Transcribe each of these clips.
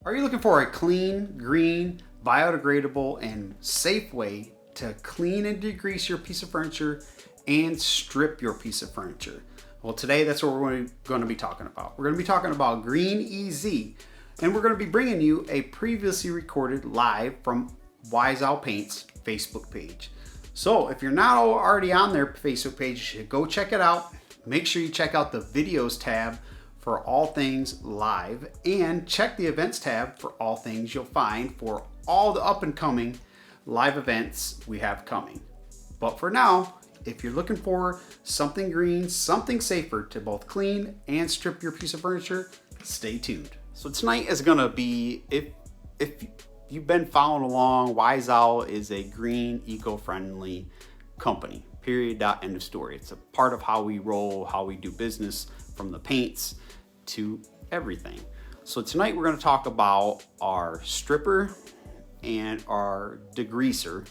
Are you looking for a clean, green, biodegradable, and safe way to clean and degrease your piece of furniture and strip your piece of furniture? Well, today that's what we're going to be talking about. We're going to be talking about GreenEZ, and we're going to be bringing you a previously recorded live from Wise Owl Paint's Facebook page. So if you're not already on their Facebook page, you should go check it out. Make sure you check out the videos tab for all things live, and check the events tab for all things you'll find for all the up and coming live events we have coming. But for now, if you're looking for something green, something safer to both clean and strip your piece of furniture, stay tuned. So tonight is gonna be, if you've been following along, Wise Owl is a green, eco-friendly company, period, end of story. It's a part of how we roll, how we do business, from the paints to everything. So tonight we're going to talk about our stripper and our degreaser,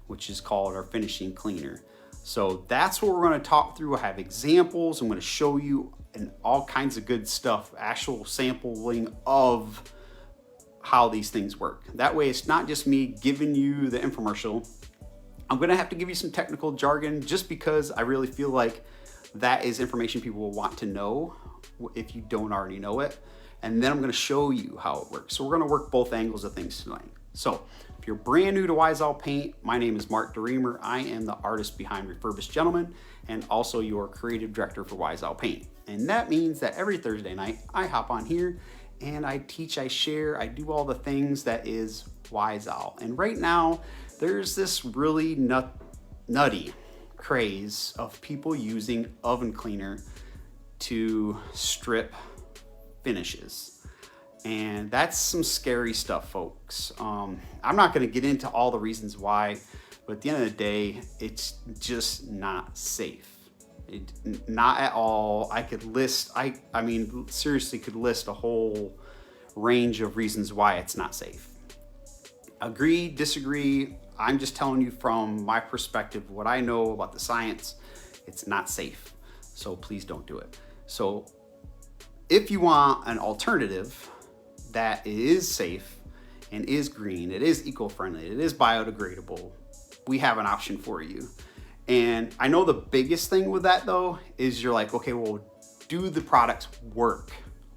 which is called our finishing cleaner. So that's what we're going to talk through. I have examples. I'm going to show you and all kinds of good stuff, actual sampling of how these things work. That way it's not just me giving you the infomercial. I'm going to have to give you some technical jargon just because I really feel like that is information people will want to know if you don't already know it. And then I'm going to show you how it works. So we're going to work both angles of things tonight. So if you're brand new to Wise Owl Paint, my name is Mark DeRemer. I am the artist behind Refurbished Gentleman and also your creative director for Wise Owl Paint. And that means that every Thursday night I hop on here and I teach, I share, I do all the things that is Wise Owl. And right now there's this really nutty craze of people using oven cleaner to strip finishes, and that's some scary stuff, folks. I'm not going to get into all the reasons why, but at the end of the day, it's just not safe. Not at all. I could list, I mean seriously could list a whole range of reasons why it's not safe. Agree, disagree, I'm just telling you from my perspective, what I know about the science. It's not safe, so please don't do it. So if you want an alternative that is safe and is green, it is eco-friendly, it is biodegradable, we have an option for you. And I know the biggest thing with that though is you're like, okay, well, do the products work?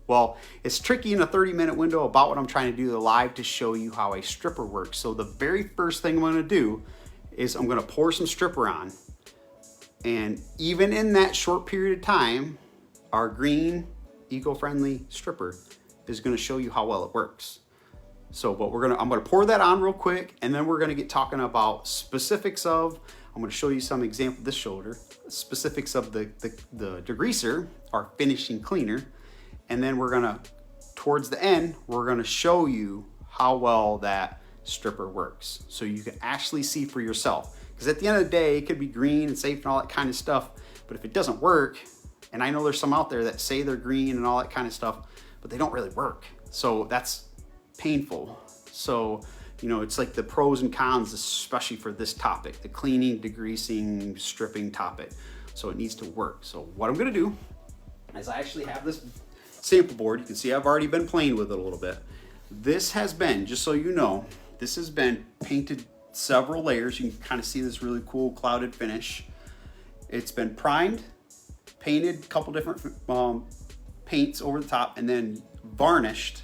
Well, it's tricky in a 30-minute window about what I'm trying to do live to show you how a stripper works. So the very first thing I'm going to do is I'm going to pour some stripper on. And even in that short period of time, our green eco-friendly stripper is going to show you how well it works. So what I'm going to pour that on real quick, and then we're going to get talking about specifics of, I'm going to show you some example this shoulder, specifics of the degreaser, our finishing cleaner. And then we're gonna, towards the end, we're gonna show you how well that stripper works. So you can actually see for yourself. Because at the end of the day, it could be green and safe and all that kind of stuff, but if it doesn't work, and I know there's some out there that say they're green and all that kind of stuff, but they don't really work. So that's painful. So, you know, it's like the pros and cons, especially for this topic, the cleaning, degreasing, stripping topic. So it needs to work. So what I'm gonna do is I actually have this sample board. You can see I've already been playing with it a little bit. This has been, just so you know, this has been painted several layers. You can kind of see this really cool clouded finish. It's been primed, painted a couple different paints over the top, and then varnished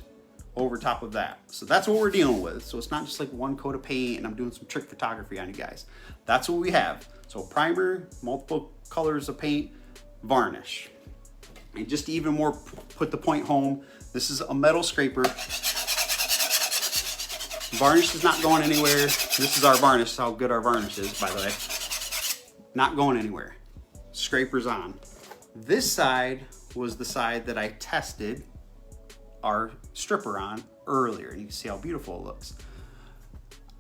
over top of that. So that's what we're dealing with. So it's not just like one coat of paint and I'm doing some trick photography on you guys. That's what we have. So primer, multiple colors of paint, varnish. And just to even more put the point home, this is a metal scraper. Varnish is not going anywhere. This is our varnish, how good our varnish is, by the way. Not going anywhere. Scraper's on. This side was the side that I tested our stripper on earlier, and you can see how beautiful it looks.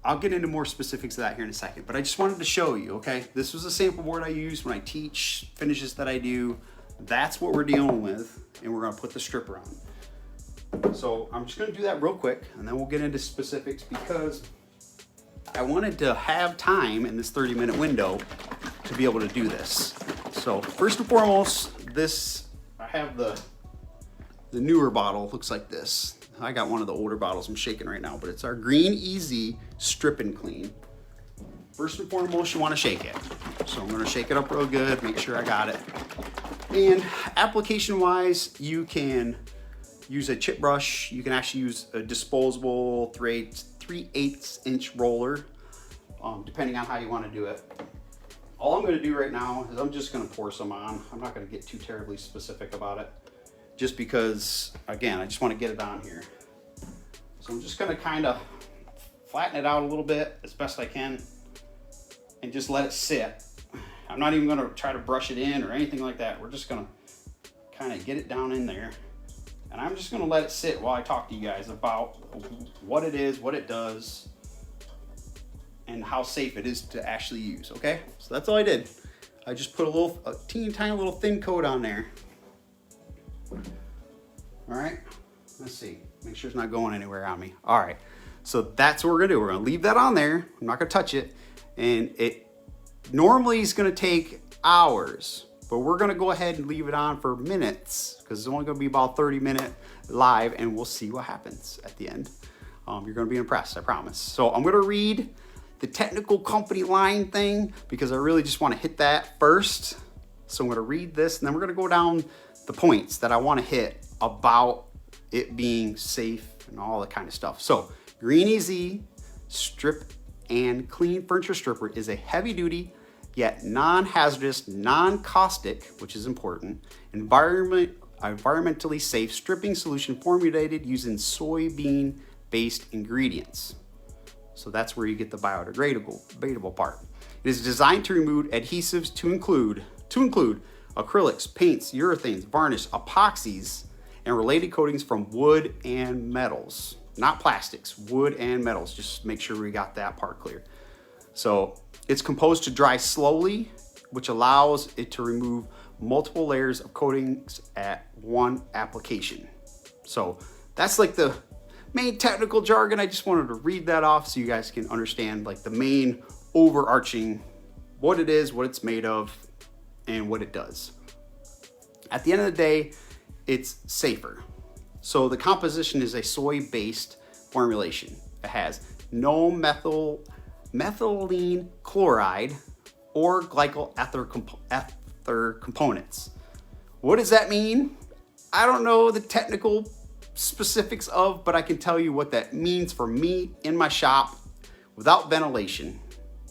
I'll get into more specifics of that here in a second, but I just wanted to show you, okay? This was a sample board I use when I teach finishes that I do. That's what we're dealing with, and we're gonna put the stripper on. So I'm just gonna do that real quick, and then we'll get into specifics because I wanted to have time in this 30-minute window to be able to do this. So first and foremost, I have the newer bottle, looks like this. I got one of the older bottles I'm shaking right now, but it's our GreenEZ Strip and Clean. First and foremost, you want to shake it. So I'm going to shake it up real good, make sure I got it. And application wise, you can use a chip brush. You can actually use a disposable 3/8 inch roller, depending on how you want to do it. All I'm going to do right now is I'm just going to pour some on. I'm not going to get too terribly specific about it, just because, again, I just want to get it on here. So I'm just going to kind of flatten it out a little bit as best I can and just let it sit. I'm not even going to try to brush it in or anything like that. We're just going to kind of get it down in there. And I'm just going to let it sit while I talk to you guys about what it is, what it does, and how safe it is to actually use, okay? So that's all I did. I just put a teeny tiny little thin coat on there. All right, let's see. Make sure it's not going anywhere on me. All right, so that's what we're gonna do. We're gonna leave that on there. I'm not gonna touch it. And it normally is gonna take hours, but we're gonna go ahead and leave it on for minutes because it's only gonna be about 30-minute live, and we'll see what happens at the end. You're gonna be impressed, I promise. So I'm gonna read the technical company line thing because I really just wanna hit that first. So I'm gonna read this and then we're gonna go down the points that I wanna hit about it being safe and all that kind of stuff. So GreenEZ Strip and Clean Furniture Stripper is a heavy duty yet non-hazardous, non-caustic, which is important, environmentally safe stripping solution formulated using soybean-based ingredients. So that's where you get the biodegradable part. It is designed to remove adhesives to include acrylics, paints, urethanes, varnish, epoxies, and related coatings from wood and metals. Not plastics, wood and metals. Just make sure we got that part clear. So it's composed to dry slowly, which allows it to remove multiple layers of coatings at one application. So that's like the main technical jargon. I just wanted to read that off so you guys can understand like the main overarching, what it is, what it's made of, and what it does. At the end of the day, it's safer. So the composition is a soy-based formulation. It has no methylene chloride or glycol ether components. What does that mean? I don't know the technical specifics of, but I can tell you what that means for me in my shop without ventilation,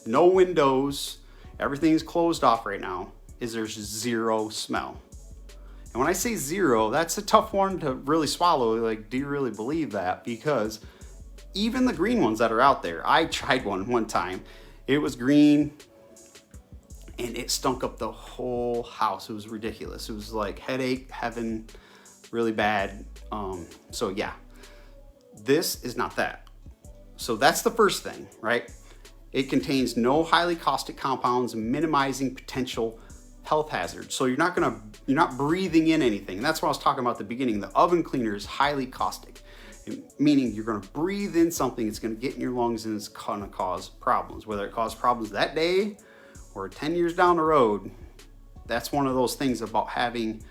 no windows, everything's closed off right now, is there's zero smell. And when I say zero, that's a tough one to really swallow. Like, do you really believe that? Because even the green ones that are out there, I tried one time. It was green and it stunk up the whole house. It was ridiculous. It was like headache heaven, really bad. So yeah, this is not that. So that's the first thing, right? It contains no highly caustic compounds, minimizing potential health hazards. So you're not breathing in anything. And that's what I was talking about at the beginning. The oven cleaner is highly caustic, meaning you're gonna breathe in something, it's gonna get in your lungs and it's gonna cause problems. Whether it caused problems that day or 10 years down the road, that's one of those things about having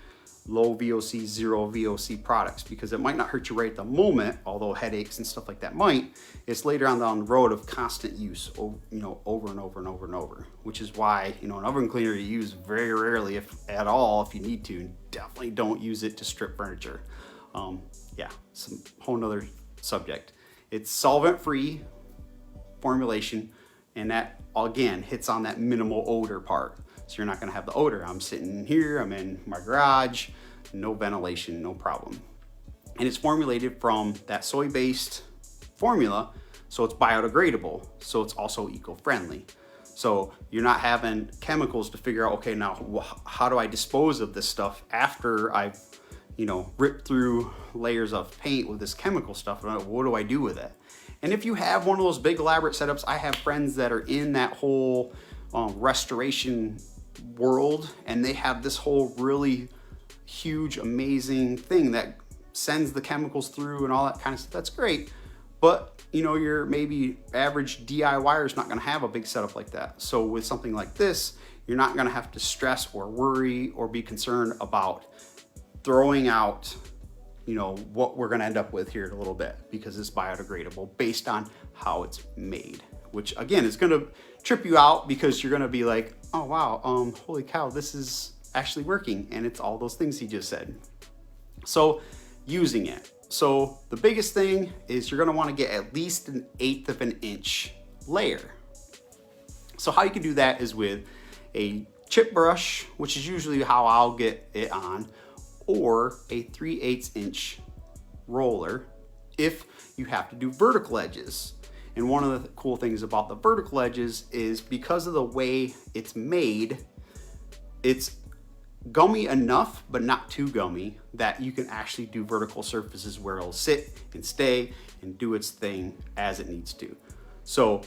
low VOC, zero VOC products, because it might not hurt you right at the moment, although headaches and stuff like that might. It's later on down the road of constant use, over and over and over and over, which is why, an oven cleaner you use very rarely, if at all, if you need to, and definitely don't use it to strip furniture. Yeah, some whole nother subject. It's solvent-free formulation, and that again hits on that minimal odor part. So you're not gonna have the odor. I'm sitting here, I'm in my garage, no ventilation, no problem. And it's formulated from that soy-based formula, so it's biodegradable, so it's also eco-friendly. So you're not having chemicals to figure out, okay, now how do I dispose of this stuff after I've, ripped through layers of paint with this chemical stuff? What do I do with it? And if you have one of those big elaborate setups, I have friends that are in that whole restoration world, and they have this whole really huge, amazing thing that sends the chemicals through and all that kind of stuff. That's great. But your maybe average DIYer is not gonna have a big setup like that. So with something like this, you're not gonna have to stress or worry or be concerned about throwing out, you know, what we're gonna end up with here in a little bit, because it's biodegradable based on how it's made, which again is gonna trip you out, because you're gonna be like, oh wow, holy cow, this is actually working, and it's all those things he just said. So using it. So the biggest thing is you're gonna wanna get at least 1/8 of an inch layer. So how you can do that is with a chip brush, which is usually how I'll get it on, or a 3/8 inch roller if you have to do vertical edges. And one of the cool things about the vertical edges is because of the way it's made, it's gummy enough, but not too gummy, that you can actually do vertical surfaces where it'll sit and stay and do its thing as it needs to. So,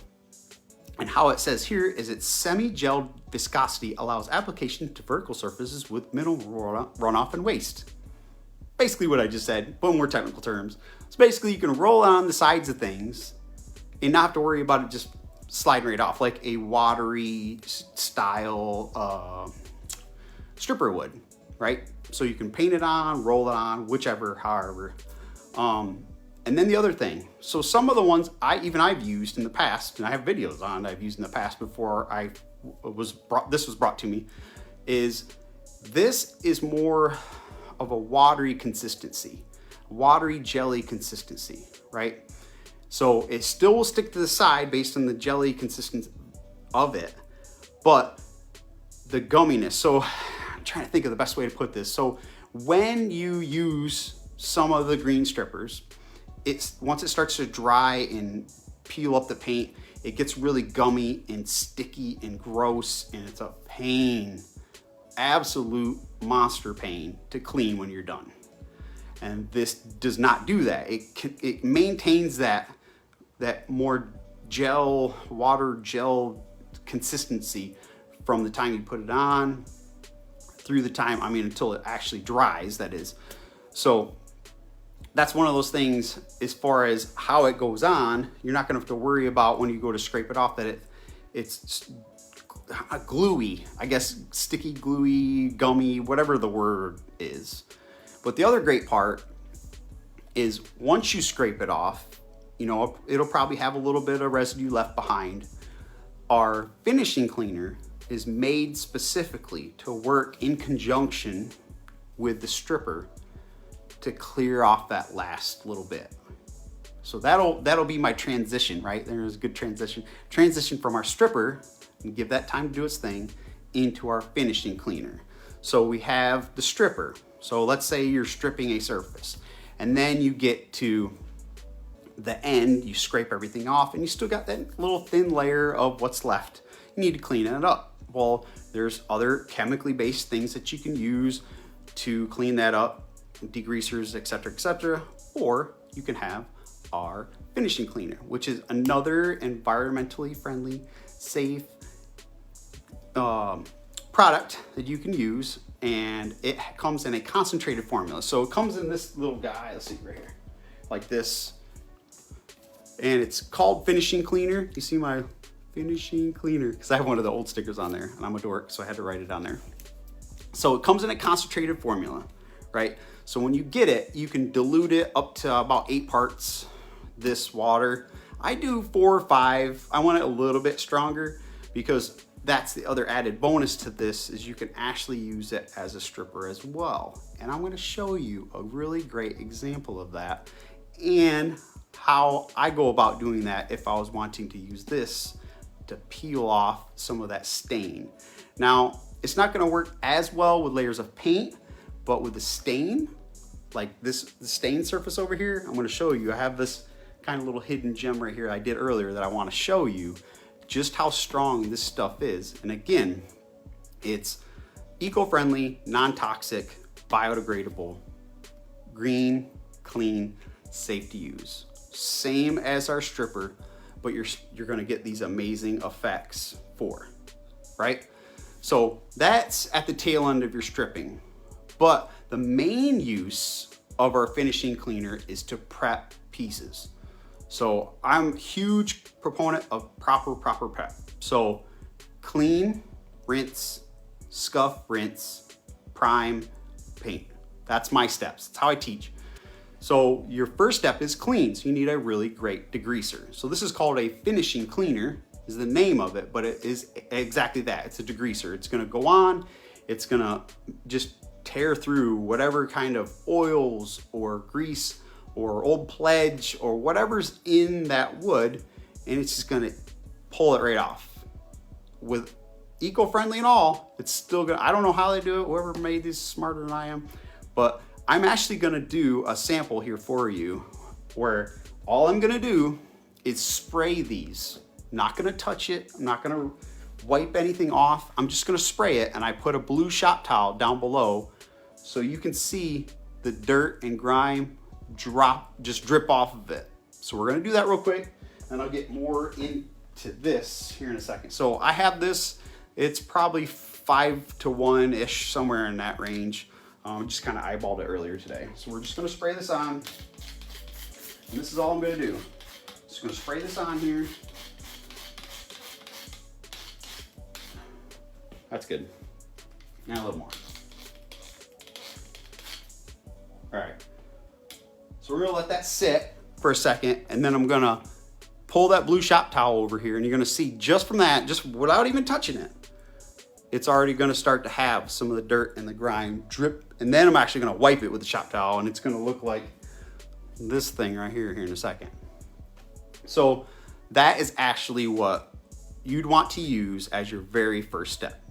and how it says here is it's semi-gel viscosity allows application to vertical surfaces with minimal runoff and waste. Basically what I just said, but in more technical terms. So basically you can roll on the sides of things and not have to worry about it just sliding right off like a watery style stripper would, right? So you can paint it on, roll it on, whichever, however. And then the other thing, so some of the ones I've used in the past, and I have videos on I've used in the past before this was brought to me, is this is more of a watery consistency, watery jelly consistency, right? So it still will stick to the side based on the jelly consistency of it, but the gumminess. So I'm trying to think of the best way to put this. So when you use some of the green strippers, once it starts to dry and peel up the paint, it gets really gummy and sticky and gross, and it's a pain, absolute monster pain to clean when you're done. And this does not do that. It maintains that more water gel consistency from the time you put it on through the time, until it actually dries, that is. So that's one of those things as far as how it goes on. You're not gonna have to worry about when you go to scrape it off that it's gluey, I guess, sticky, gluey, gummy, whatever the word is. But the other great part is once you scrape it off, it'll probably have a little bit of residue left behind. Our finishing cleaner is made specifically to work in conjunction with the stripper to clear off that last little bit. So that'll be my transition, right? There's a good transition from our stripper, and give that time to do its thing, into our finishing cleaner. So we have the stripper. So let's say you're stripping a surface, and then you get to the end, you scrape everything off, and you still got that little thin layer of what's left. You need to clean it up. Well, there's other chemically based things that you can use to clean that up, degreasers, etc., or you can have our finishing cleaner, which is another environmentally friendly, safe product that you can use, and it comes in a concentrated formula. So it comes in this little guy, let's see right here, like this, and it's called finishing cleaner. You see my finishing cleaner, because I have one of the old stickers on there, and I'm a dork, so I had to write it on there. So it comes in a concentrated formula, right? So when you get it, you can dilute it up to about 8 parts this water. I do 4 or 5. I want it a little bit stronger, because that's the other added bonus to this, is you can actually use it as a stripper as well. And I'm gonna show you a really great example of that and how I go about doing that if I was wanting to use this to peel off some of that stain. Now, it's not gonna work as well with layers of paint, but with the stain, like the stain surface over here, I'm gonna show you. I have this kind of little hidden gem right here I did earlier that I wanna show you just how strong this stuff is. And again, it's eco-friendly, non-toxic, biodegradable, green, clean, safe to use. Same as our stripper, but you're gonna get these amazing effects right? So that's at the tail end of your stripping. But the main use of our finishing cleaner is to prep pieces. So I'm a huge proponent of proper prep. So clean, rinse, scuff, rinse, prime, paint. That's my steps. That's how I teach. So your first step is clean. So you need a really great degreaser. So this is called a finishing cleaner, is the name of it, but it is exactly that. It's a degreaser. It's gonna go on, it's gonna just tear through whatever kind of oils or grease or old pledge or whatever's in that wood, and it's just gonna pull it right off. With eco-friendly and all, it's still gonna, I don't know how they do it, whoever made these is smarter than I am, but I'm actually gonna do a sample here for you where all I'm gonna do is spray these. I'm not gonna touch it, I'm not gonna wipe anything off, I'm just gonna spray it, and I put a blue shop towel down below so you can see the dirt and grime just drip off of it. So we're gonna do that real quick, and I'll get more into this here in a second. So I have this, it's probably 5 to 1-ish, somewhere in that range. Just kind of eyeballed it earlier today. So we're just gonna spray this on. And this is all I'm gonna do. Just gonna spray this on here. That's good. And a little more. All right. So we're gonna let that sit for a second, and then I'm gonna pull that blue shop towel over here, and you're gonna see just from that, just without even touching it, it's already gonna start to have some of the dirt and the grime drip, and then I'm actually gonna wipe it with the shop towel, and it's gonna look like this thing right here in a second. So that is actually what you'd want to use as your very first step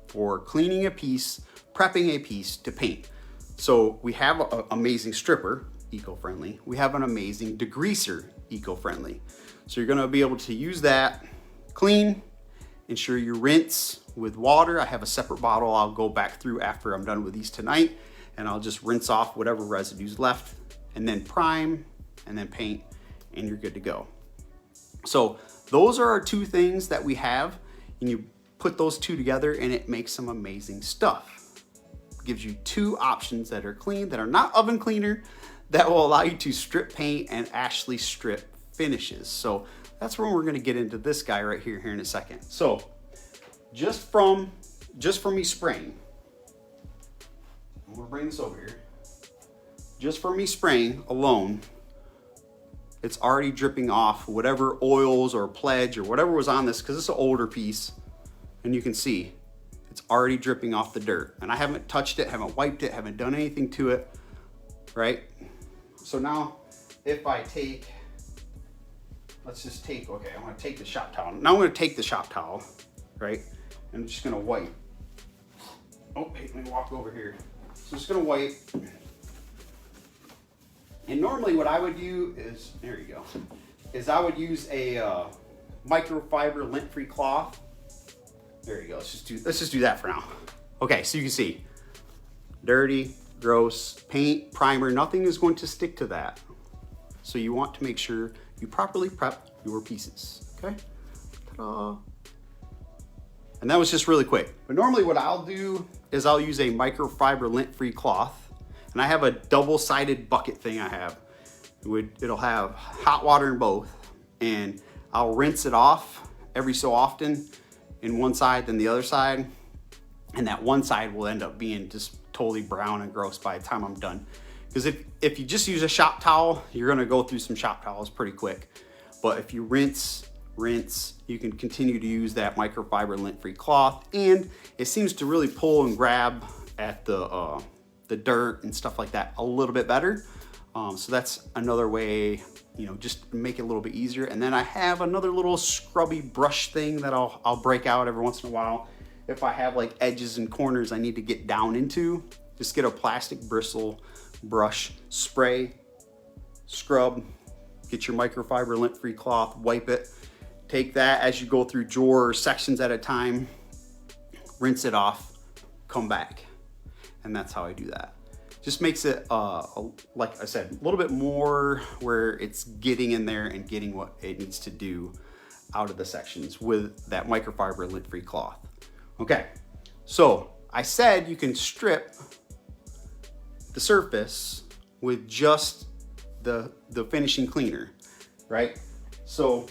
for cleaning a piece, prepping a piece to paint. So we have an amazing stripper, eco-friendly. We have an amazing degreaser, eco-friendly. So you're gonna be able to use that, clean, ensure you rinse with water. I have a separate bottle I'll go back through after I'm done with these tonight, and I'll just rinse off whatever residue's left, and then prime, and then paint, and you're good to go. So those are our two things that we have, and you put those two together and it makes some amazing stuff. It gives you two options that are clean, that are not oven cleaner, that will allow you to strip paint and actually strip finishes. So that's where we're gonna get into this guy right here in a second. So just from me spraying, I'm gonna bring this over here. Just from me spraying alone, it's already dripping off whatever oils or pledge or whatever was on this, because it's an older piece, and you can see it's already dripping off the dirt. And I haven't touched it, haven't wiped it, haven't done anything to it, right? So now if I take, okay, I'm gonna take the shop towel. Now I'm gonna take the shop towel, right? And I'm just gonna wipe. Oh, hey, let me walk over here. So I'm just gonna wipe. And normally what I would do is, there you go, is I would use a microfiber lint-free cloth. There you go, let's just do that for now. Okay, so you can see, dirty, gross, paint, primer, nothing is going to stick to that. So you want to make sure you properly prep your pieces, okay? Ta-da. And that was just really quick. But normally what I'll do is I'll use a microfiber lint-free cloth, and I have a double-sided bucket thing I have. It'll have hot water in both, and I'll rinse it off every so often in one side then the other side, and that one side will end up being just totally brown and gross by the time I'm done. Because if you just use a shop towel, you're gonna go through some shop towels pretty quick. But if you rinse, you can continue to use that microfiber lint-free cloth, and it seems to really pull and grab at the dirt and stuff like that a little bit better. So that's another way, just make it a little bit easier. And then I have another little scrubby brush thing that I'll break out every once in a while. If I have like edges and corners I need to get down into, just get a plastic bristle brush, spray, scrub, get your microfiber lint-free cloth, wipe it, take that as you go through drawer sections at a time, rinse it off, come back. And that's how I do that. Just makes it, like I said, a little bit more where it's getting in there and getting what it needs to do out of the sections with that microfiber lint-free cloth. Okay, so I said you can strip the surface with just the finishing cleaner, right? So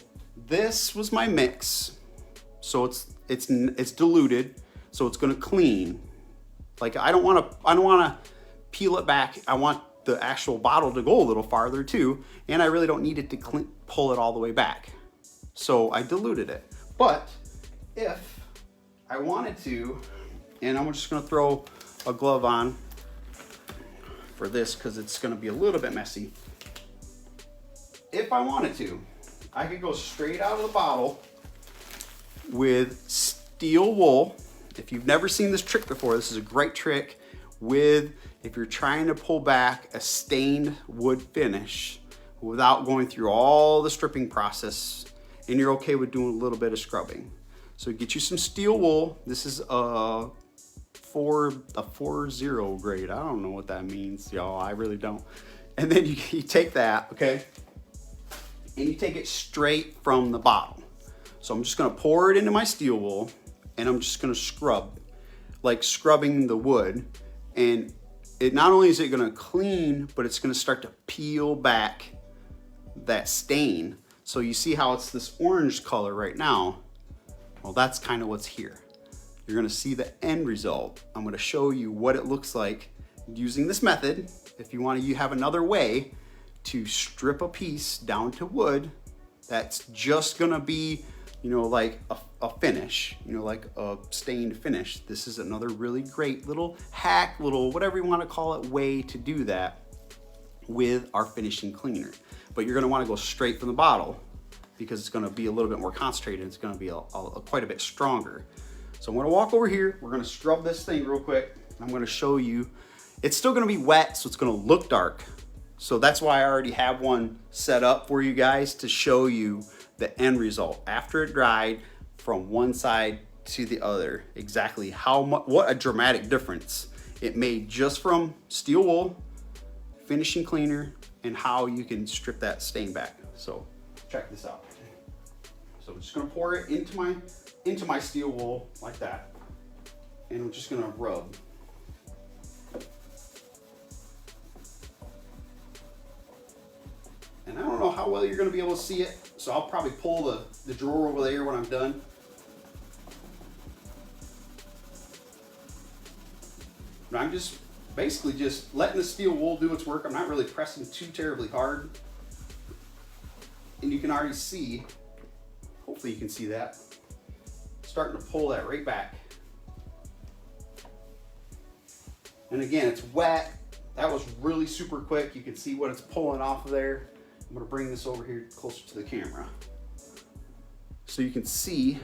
this was my mix. So it's diluted, so it's gonna clean. Like I don't wanna peel it back. I want the actual bottle to go a little farther too, and I really don't need it to pull it all the way back. So I diluted it. But if I wanted to, and I'm just gonna throw a glove on for this because it's gonna be a little bit messy. If I wanted to, I could go straight out of the bottle with steel wool. If you've never seen this trick before, this is a great trick if you're trying to pull back a stained wood finish without going through all the stripping process, and you're okay with doing a little bit of scrubbing. So get you some steel wool. This is a 40 grade. I don't know what that means, y'all. I really don't. And then you take that, okay, and you take it straight from the bottle. So I'm just gonna pour it into my steel wool, and I'm just gonna scrub, like scrubbing the wood. And it not only is it gonna clean, but it's gonna start to peel back that stain. So you see how it's this orange color right now? Well, that's kind of what's here. You're gonna see the end result. I'm gonna show you what it looks like using this method. If you want to have another way to strip a piece down to wood that's just gonna be, you know, like a finish, you know, like a stained finish. This is another really great little hack, little whatever you want to call it, way to do that with our finishing cleaner. But you're gonna want to go straight from the bottle because it's gonna be a little bit more concentrated. It's gonna be quite a bit stronger. So I'm gonna walk over here. We're gonna scrub this thing real quick. I'm gonna show you. It's still gonna be wet, so it's gonna look dark. So that's why I already have one set up for you guys to show you the end result after it dried from one side to the other. Exactly what a dramatic difference it made just from steel wool, finishing cleaner, and how you can strip that stain back. So check this out. So I'm just gonna pour it into my steel wool like that, and I'm just gonna rub. And I don't know how well you're gonna be able to see it, so I'll probably pull the drawer over there when I'm done. But I'm just basically just letting the steel wool do its work. I'm not really pressing too terribly hard. And you can already see, hopefully you can see that, starting to pull that right back. And again, it's wet. That was really super quick. You can see what it's pulling off of there. I'm gonna bring this over here closer to the camera. So you can see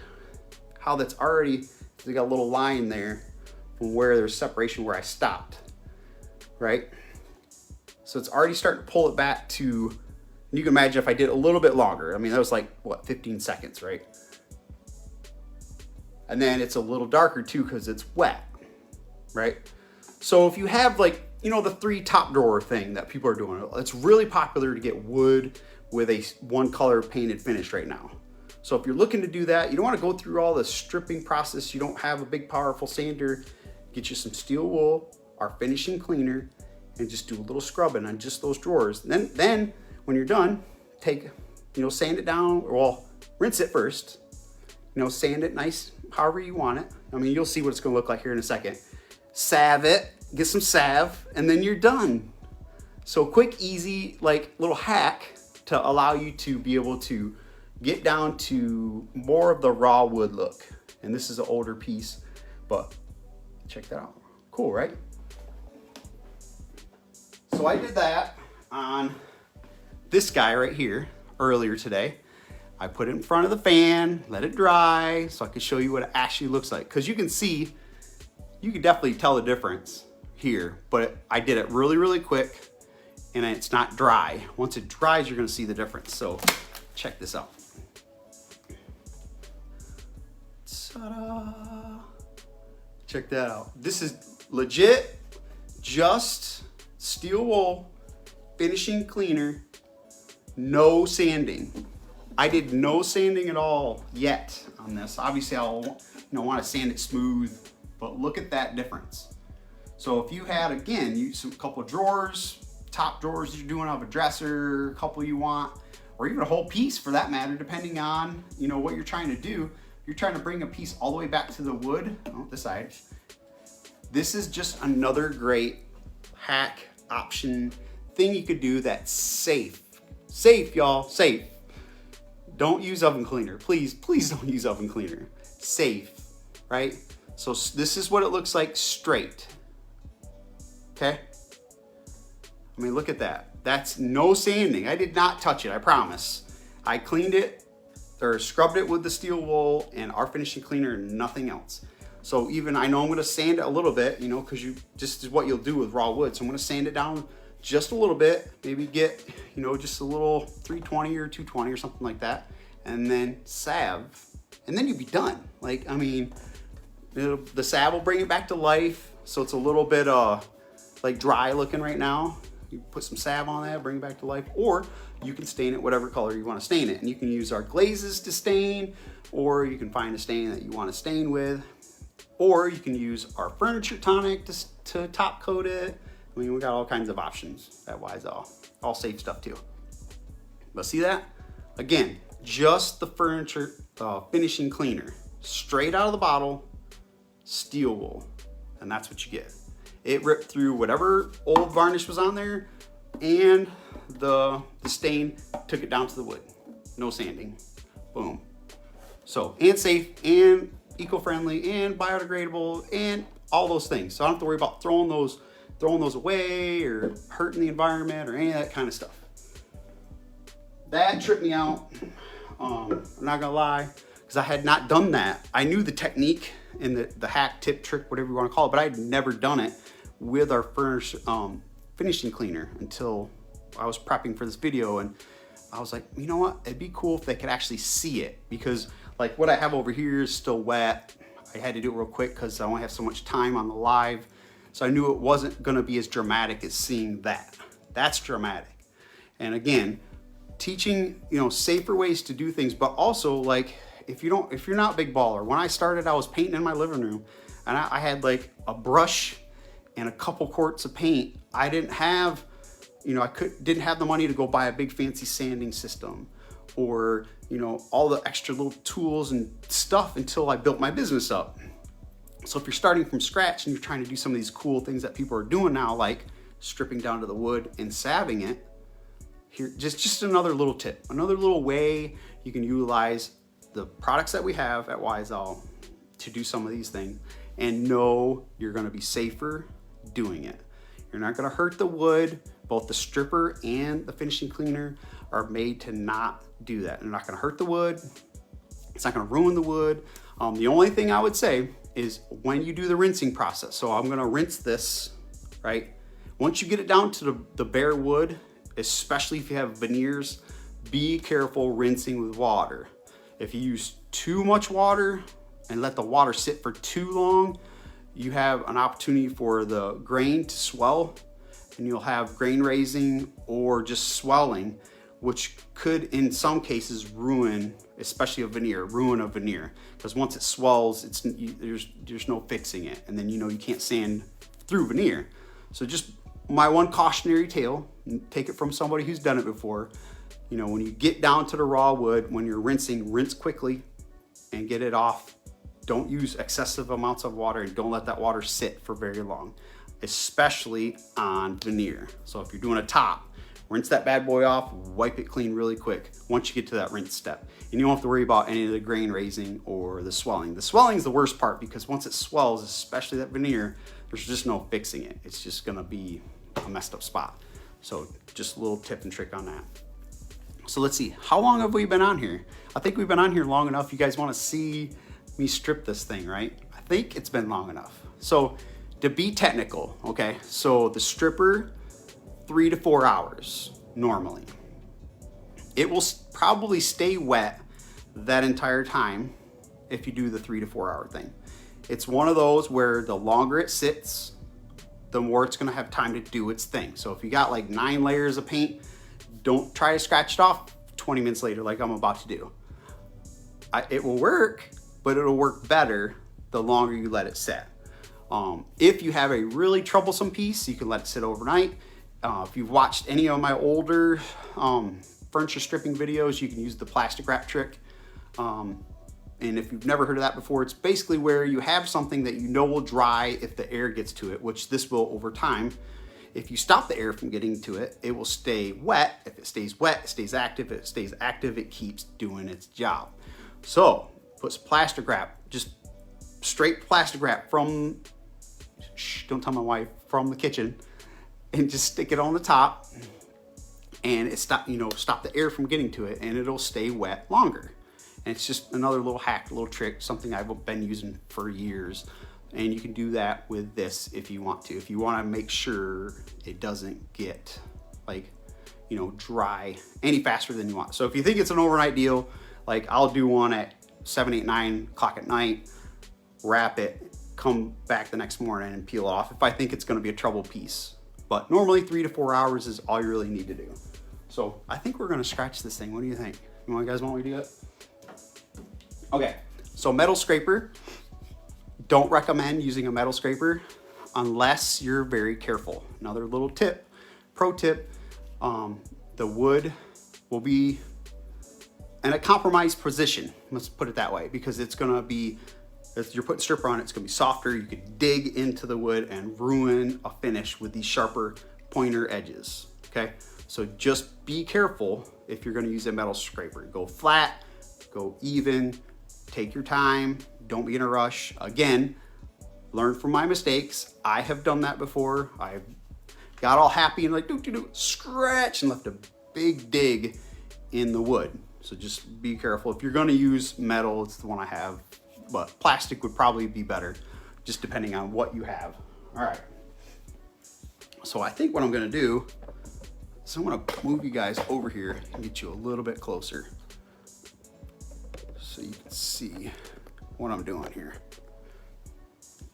how that's already, they got a little line there from where there's separation where I stopped, right? So it's already starting to pull it back to, and you can imagine if I did a little bit longer. I mean, that was like, what, 15 seconds, right? And then it's a little darker too because it's wet, right? So if you have like, you know, the 3 top drawer thing that people are doing, it's really popular to get wood with a one color painted finish right now. So if you're looking to do that, you don't want to go through all the stripping process. You don't have a big powerful sander. Get you some steel wool, our finishing cleaner, and just do a little scrubbing on just those drawers. Then when you're done, take, you know, sand it down, well, rinse it first, you know, sand it nice, however you want it. I mean, you'll see what it's gonna look like here in a second. Salve it, get some salve, and then you're done. So quick, easy, like little hack to allow you to be able to get down to more of the raw wood look. And this is an older piece, but check that out. Cool, right? So I did that on this guy right here earlier today. I put it in front of the fan, let it dry, so I can show you what it actually looks like. Because you can see, you can definitely tell the difference here, but I did it really, really quick, and it's not dry. Once it dries, you're gonna see the difference. So check this out. Ta-da! Check that out. This is legit, just steel wool, finishing cleaner, no sanding. I did no sanding at all yet on this. Obviously, I'll want to sand it smooth, but look at that difference. So if you had, again, a couple of drawers, top drawers you're doing of a dresser, a couple you want, or even a whole piece for that matter, depending on, you know, what you're trying to do. You're trying to bring a piece all the way back to the wood, this side. This is just another great hack option thing you could do that's safe. Safe, y'all, safe. Don't use oven cleaner. Please don't use oven cleaner. Safe, right? So this is what it looks like straight. Okay? I mean, look at that. That's no sanding. I did not touch it, I promise. I cleaned it or scrubbed it with the steel wool and our finishing cleaner and nothing else. So even, I know I'm gonna sand it a little bit, you know, because just is what you'll do with raw wood. So I'm gonna sand it down just a little bit, maybe get, you know, just a little 320 or 220 or something like that, and then salve, and then you'll be done. Like, I mean, the salve will bring it back to life. So it's a little bit like dry looking right now. You put some salve on that, bring it back to life, or you can stain it whatever color you want to stain it. And you can use our glazes to stain, or you can find a stain that you want to stain with, or you can use our furniture tonic to top coat it. I mean, we got all kinds of options at Wiseall. All safe stuff too. But see that? Again, just the furniture finishing cleaner, straight out of the bottle, steel wool, and that's what you get. It ripped through whatever old varnish was on there, and the stain took it down to the wood. No sanding. Boom. So, and safe, and eco-friendly, and biodegradable, and all those things. So I don't have to worry about throwing those away or hurting the environment or any of that kind of stuff. That tripped me out. I'm not gonna lie, because I had not done that. I knew the technique and the hack, tip, trick, whatever you want to call it, but I had never done it with our finishing cleaner until I was prepping for this video. And I was like, you know what? It'd be cool if they could actually see it, because like what I have over here is still wet. I had to do it real quick because I only have so much time on the live. So I knew it wasn't gonna be as dramatic as seeing that. That's dramatic. And again, teaching, you know, safer ways to do things, but also like, if you're not a big baller, when I started, I was painting in my living room, and I had like a brush and a couple quarts of paint. I didn't have, you know, didn't have the money to go buy a big fancy sanding system, or, you know, all the extra little tools and stuff until I built my business up. So if you're starting from scratch and you're trying to do some of these cool things that people are doing now, like stripping down to the wood and salving it, here, just another little tip, another little way you can utilize the products that we have at Wiseall to do some of these things, and know you're gonna be safer doing it. You're not gonna hurt the wood. Both the stripper and the finishing cleaner are made to not do that. They're not gonna hurt the wood. It's not gonna ruin the wood. The only thing I would say is when you do the rinsing process. So I'm gonna rinse this, right? Once you get it down to the bare wood, especially if you have veneers, be careful rinsing with water. If you use too much water and let the water sit for too long, you have an opportunity for the grain to swell, and you'll have grain raising or just swelling, which could in some cases ruin, especially a veneer, because once it swells, there's no fixing it, and then you know you can't sand through veneer. So just my one cautionary tale, take it from somebody who's done it before. You know, when you get down to the raw wood, when you're rinsing, rinse quickly and get it off. Don't use excessive amounts of water, and don't let that water sit for very long, especially on veneer. So if you're doing a top, rinse that bad boy off, wipe it clean really quick once you get to that rinse step. And you don't have to worry about any of the grain raising or the swelling. The swelling is the worst part, because once it swells, especially that veneer, there's just no fixing it. It's just gonna be a messed up spot. So just a little tip and trick on that. So let's see, how long have we been on here? I think we've been on here long enough. You guys wanna see me strip this thing, right? I think it's been long enough. So to be technical, okay, so the stripper, 3 to 4 hours normally. It will probably stay wet that entire time if you do the 3 to 4 hour thing. It's one of those where the longer it sits, the more it's gonna have time to do its thing. So if you got like 9 layers of paint, don't try to scratch it off 20 minutes later like I'm about to do. It will work, but it'll work better the longer you let it sit. If you have a really troublesome piece, you can let it sit overnight. If you've watched any of my older furniture stripping videos, you can use the plastic wrap trick. And if you've never heard of that before, it's basically where you have something that you know will dry if the air gets to it, which this will over time. If you stop the air from getting to it, it will stay wet. If it stays wet, it stays active. If it stays active, it keeps doing its job. So put some plastic wrap, just straight plastic wrap from, don't tell my wife, from the kitchen, and just stick it on the top, and it stop the air from getting to it, and it'll stay wet longer. And it's just another little hack, little trick, something I've been using for years. And you can do that with this if you want to. If you want to make sure it doesn't get like, dry any faster than you want. So if you think it's an overnight deal, like I'll do one at 7, 8, 9 o'clock at night, wrap it, come back the next morning and peel it off if I think it's going to be a trouble piece. But normally 3 to 4 hours is all you really need to do. So I think we're going to scratch this thing. What do you think? You guys want me to do it? Okay, so metal scraper. Don't recommend using a metal scraper unless you're very careful. Another little tip, pro tip, the wood will be in a compromised position. Let's put it that way, because it's gonna be, if you're putting stripper on it, it's gonna be softer. You could dig into the wood and ruin a finish with these sharper pointer edges, okay? So just be careful if you're gonna use a metal scraper. Go flat, go even, take your time. Don't be in a rush. Again, learn from my mistakes. I have done that before. I've got all happy and like, scratch, and left a big dig in the wood. So just be careful. If you're gonna use metal, it's the one I have, but plastic would probably be better, just depending on what you have. All right. So I think what I'm gonna do is I'm gonna move you guys over here and get you a little bit closer so you can see what I'm doing here.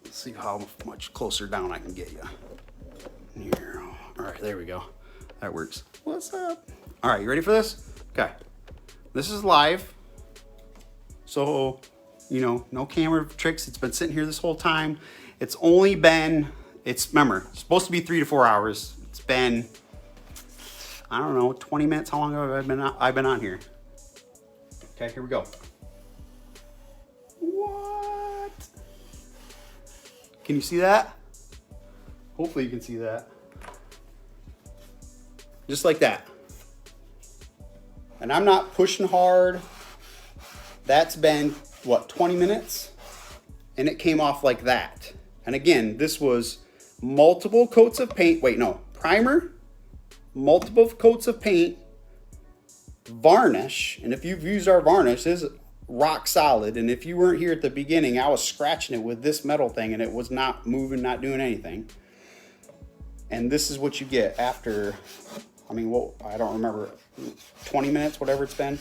Let's see how much closer down I can get you. Here. All right, there we go. That works. What's up? All right, you ready for this? Okay. This is live. So, no camera tricks. It's been sitting here this whole time. It's only been, remember, it's supposed to be 3 to 4 hours. It's been, I don't know, 20 minutes. How long have I been on here? Okay, here we go. What? Can you see that? Hopefully you can see that. Just like that. And I'm not pushing hard. That's been, what, 20 minutes? And it came off like that. And again, this was multiple coats of paint. Wait, no, primer, multiple coats of paint, varnish. And if you've used our varnish, this is rock solid. And if you weren't here at the beginning, I was scratching it with this metal thing and it was not moving, not doing anything. And this is what you get after, I don't remember, 20 minutes, whatever it's been.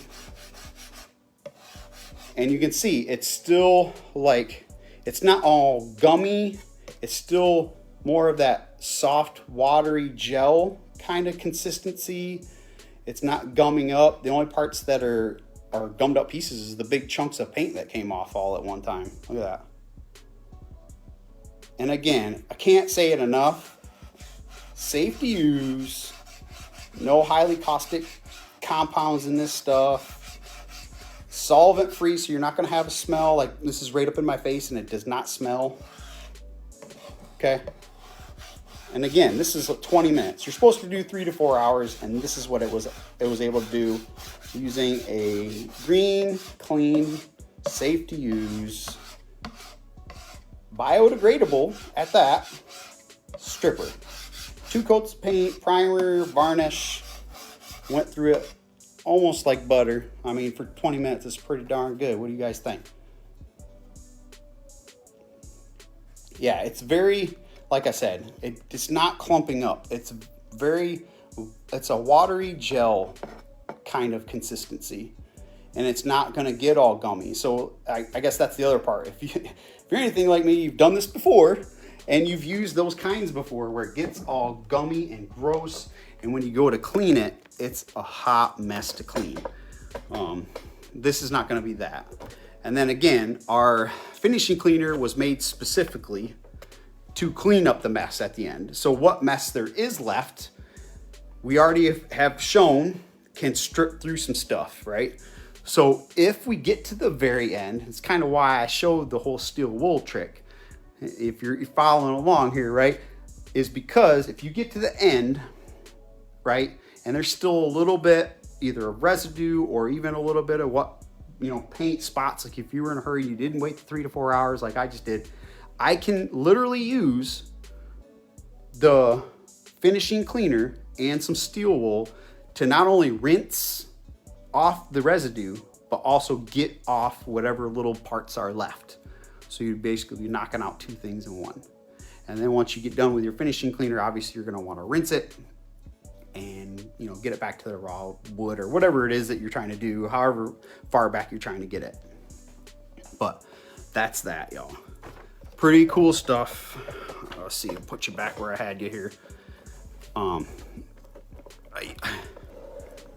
And you can see it's still like, it's not all gummy. It's still more of that soft, watery gel kind of consistency. It's not gumming up. The only parts that are gummed up pieces is the big chunks of paint that came off all at one time. Look at that. And again, I can't say it enough. Safe to use. No highly caustic compounds in this stuff. Solvent free, so you're not going to have a smell. Like, this is right up in my face and it does not smell. Okay. And again, this is 20 minutes. You're supposed to do 3 to 4 hours, and this is what it was able to do using a green, clean, safe to use, biodegradable at that, stripper. 2 coats of paint, primer, varnish, went through it almost like butter. I mean, for 20 minutes, it's pretty darn good. What do you guys think? Yeah, it's very, like I said, it's not clumping up. It's a watery gel kind of consistency, and it's not going to get all gummy. So I guess that's the other part. If you're anything like me, you've done this before, and you've used those kinds before where it gets all gummy and gross, and when you go to clean it, it's a hot mess to clean. This is not going to be that. And then again, our finishing cleaner was made specifically to clean up the mess at the end. So what mess there is left, we already have shown can strip through some stuff, right? So if we get to the very end, it's kind of why I showed the whole steel wool trick. If you're following along here, right? is because if you get to the end, right, and there's still a little bit either of residue or even a little bit of what, you know, paint spots, like if you were in a hurry, you didn't wait 3 to 4 hours like I just did, I can literally use the finishing cleaner and some steel wool to not only rinse off the residue, but also get off whatever little parts are left. So you're basically knocking out 2 things in one. And then once you get done with your finishing cleaner, obviously you're gonna wanna rinse it and, you know, get it back to the raw wood or whatever it is that you're trying to do, however far back you're trying to get it. But that's that, y'all. Pretty cool stuff. Let's see, I'll put you back where I had you here.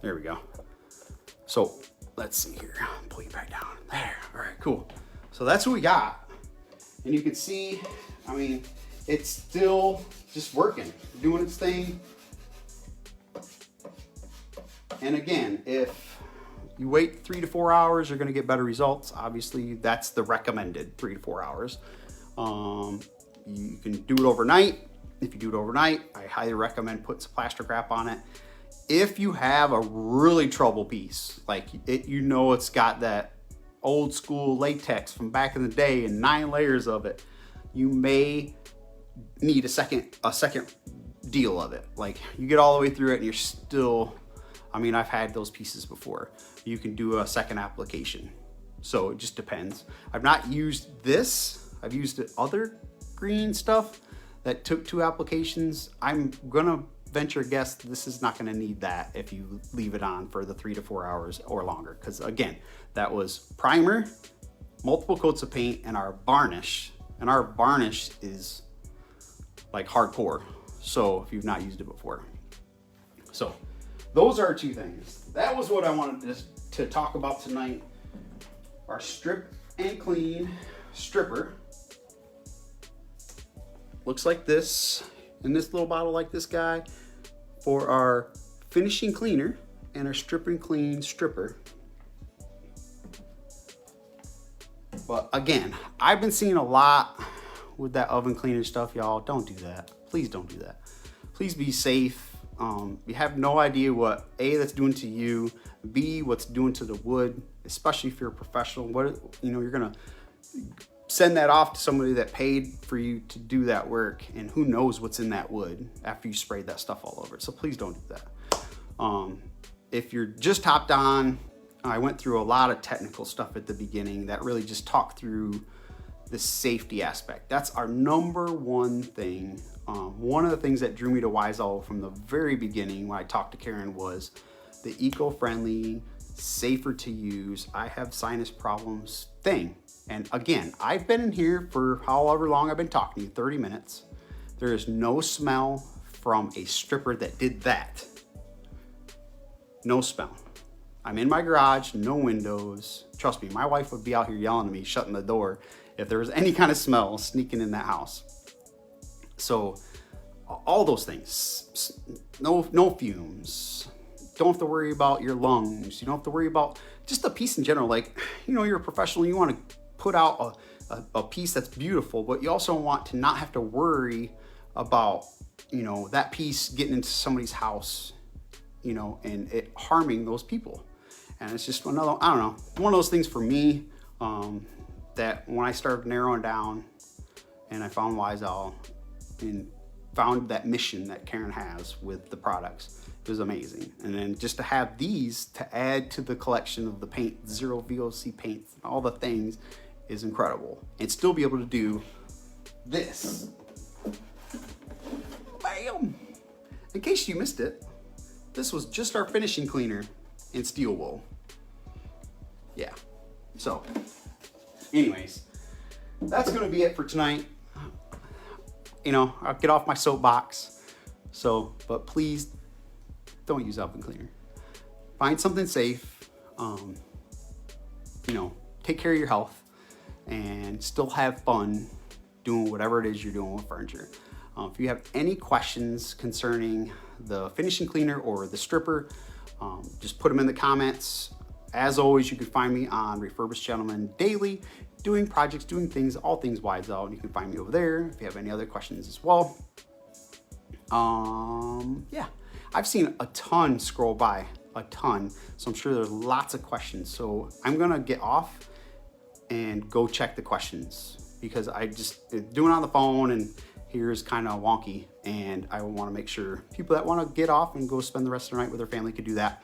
There we go. So let's see here, pull you back down. There, all right, cool. So that's what we got. And you can see, I mean, it's still just working, doing its thing. And again, if you wait 3 to 4 hours, you're gonna get better results. Obviously, that's the recommended 3 to 4 hours. You can do it overnight. If you do it overnight, I highly recommend putting some plastic wrap on it. If you have a really trouble piece, like it, you know, it's got that old school latex from back in the day and 9 layers of it, you may need a second deal of it. Like you get all the way through it and you're still, I mean, I've had those pieces before. You can do a second application. So it just depends. I've not used this. I've used other green stuff that took 2 applications. I'm gonna venture a guess this is not gonna need that if you leave it on for the 3 to 4 hours or longer. Because again, that was primer, multiple coats of paint, and our varnish. And our varnish is like hardcore. So if you've not used it before. So those are 2 things. That was what I wanted to talk about tonight. Our strip and clean stripper. Looks like this, in this little bottle like this guy, for our finishing cleaner and our strip and clean stripper. But again, I've been seeing a lot with that oven cleaner stuff, y'all. Don't do that. Please don't do that. Please be safe. You have no idea what A, that's doing to you, B, what's doing to the wood, especially if you're a professional. What, you know, you're gonna send that off to somebody that paid for you to do that work, and who knows what's in that wood after you sprayed that stuff all over it. So please don't do that. If you're just hopped on, I went through a lot of technical stuff at the beginning that really just talked through the safety aspect. That's our #1 thing. One of the things that drew me to Wiseall from the very beginning when I talked to Karen was the eco-friendly, safer to use, I have sinus problems thing. And again, I've been in here for however long I've been talking to you, 30 minutes. There is no smell from a stripper that did that. No smell. I'm in my garage, no windows. Trust me, my wife would be out here yelling at me, shutting the door, if there was any kind of smell sneaking in that house. So all those things, no fumes. Don't have to worry about your lungs. You don't have to worry about just the piece in general. Like, you know, you're a professional, you want to put out a piece that's beautiful, but you also want to not have to worry about, you know, that piece getting into somebody's house, you know, and it harming those people. And it's just another, I don't know, one of those things for me, that when I started narrowing down and I found Wiseall and found that mission that Karen has with the products, it was amazing. And then just to have these to add to the collection of the paint, 0 VOC paints, and all the things is incredible. And still be able to do this. Bam! In case you missed it, this was just our finishing cleaner in steel wool. Yeah. So, anyways, that's gonna be it for tonight. You know, I'll get off my soapbox. So, but please don't use oven cleaner. Find something safe. You know, take care of your health and still have fun doing whatever it is you're doing with furniture. If you have any questions concerning the finishing cleaner or the stripper, just put them in the comments. As always, you can find me on Refurbished Gentleman daily, doing projects, doing things, all things Wiseall, and you can find me over there if you have any other questions as well. Yeah, I've seen a ton scroll by, a ton. So I'm sure there's lots of questions. So I'm gonna get off and go check the questions, because I just doing it on the phone and here is kind of wonky, and I want to make sure people that want to get off and go spend the rest of the night with their family could do that.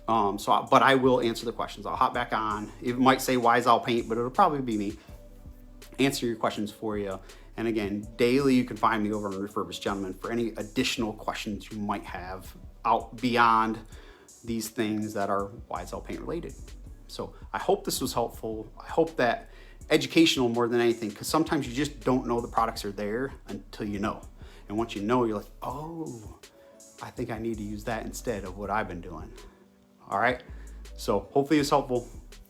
But I will answer the questions. I'll hop back on. It might say Wise-Owl Paint, but it'll probably be me answer your questions for you. And again, daily you can find me over on Refurbished Gentleman for any additional questions you might have out beyond these things that are Wise-Owl Paint related. So I hope this was helpful. I hope that educational more than anything, because sometimes you just don't know the products are there until you know. And once you know, you're like, oh, I think I need to use that instead of what I've been doing. All right, so hopefully it's helpful.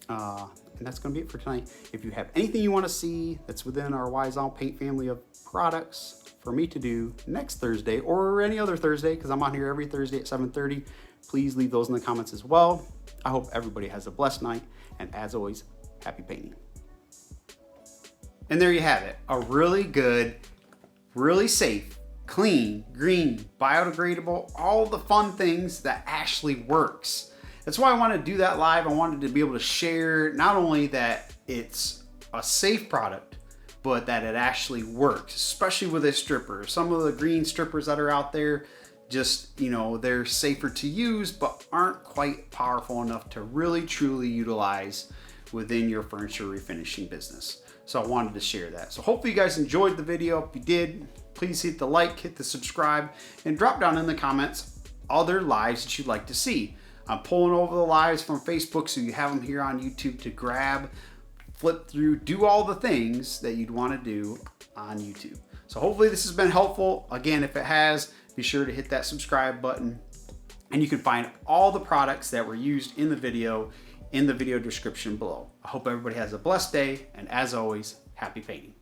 And that's gonna be it for tonight. If you have anything you wanna see that's within our Wise-Owl Paint family of products for me to do next Thursday or any other Thursday, because I'm on here every Thursday at 7:30, please leave those in the comments as well. I hope everybody has a blessed night, and as always, happy painting. And there you have it, a really good, really safe, clean, green, biodegradable, all the fun things that actually works. That's why I wanted to do that live. I wanted to be able to share not only that it's a safe product, but that it actually works, especially with a stripper. Some of the green strippers that are out there, just, you know, they're safer to use, but aren't quite powerful enough to really truly utilize within your furniture refinishing business. So I wanted to share that. So hopefully you guys enjoyed the video. If you did, please hit the like, hit the subscribe, and drop down in the comments other lives that you'd like to see. I'm pulling over the lives from Facebook, so you have them here on YouTube to grab, flip through, do all the things that you'd want to do on YouTube. So hopefully this has been helpful. Again, if it has, be sure to hit that subscribe button, and you can find all the products that were used in the video description below. I hope everybody has a blessed day, and as always, happy painting.